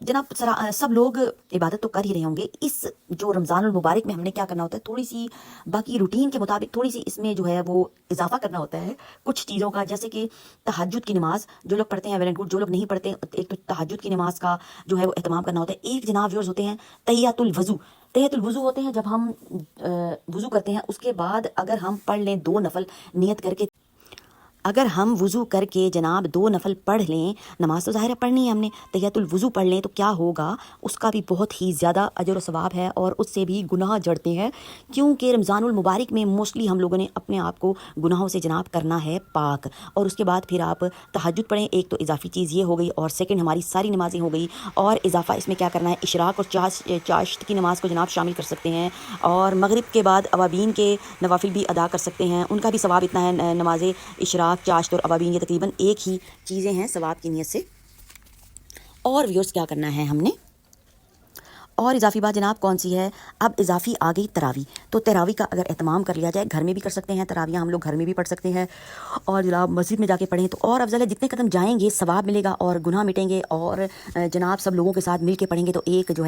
जनाब सब लोग इबादत तो कर ही रहे होंगे। इस जो रमज़ान मुबारक में हमने क्या करना होता है, थोड़ी सी बाकी रूटीन के मुताबिक थोड़ी सी इसमें जो है वो इजाफा करना होता है कुछ चीज़ों का, जैसे कि तहज्जुद की नमाज जो लोग पढ़ते हैं वेल एंड गुड, जो लोग नहीं पढ़ते एक तो तहज्जुद की नमाज का जो है वो एहतमाम करना होता है। एक जनाब व्यूअर्स होते हैं तहियातुल वज़ू होते हैं, जब हम वज़ू करते हैं उसके बाद अगर हम पढ़ लें 2 नफल नियत करके, अगर हम वज़ू करके जनाब 2 नफल पढ़ लें, नमाज तो ज़ाहिर है पढ़नी है हमने, तहियतुल वज़ू पढ़ लें तो क्या होगा, उसका भी बहुत ही ज़्यादा अजर व सवाब है और उससे भी गुनाह जड़ते हैं, क्योंकि रमज़ानुल मुबारक में मोस्टली हम लोगों ने अपने आप को गुनाहों से जनाब करना है पाक। और उसके बाद फिर आप तहज्जुद पढ़ें, एक तो इजाफी चीज़ ये हो गई, और सेकंड हमारी सारी नमाज़ें हो गई, और इजाफा इसमें क्या करना है, इशराक और चाश्त की नमाज़ को जनाब शामिल कर सकते हैं, और मगरिब के बाद अवाबीन के नवाफिल भी अदा कर सकते हैं, उनका भी सवाब इतना है। नमाज़ें इशराक, चाश्त और अवाबीन ये तकरीबन एक ही चीज़ें हैं सवाब की नीयत से। और व्यूअर्स क्या करना है हमने, और इजाफी बात जनाब कौन सी है, अब इजाफी आ गई तरावी। तो तरावी का अगर एहतमाम कर लिया जाए, घर में भी कर सकते हैं, तरावियाँ हम लोग घर में भी पढ़ सकते हैं, और जनाब मस्जिद में जाके पढ़ें तो और अफजल है, जितने कदम जाएंगे सवाब मिलेगा और गुनाह मिटेंगे, और जनाब सब लोगों के साथ मिल के पढ़ेंगे तो एक जो है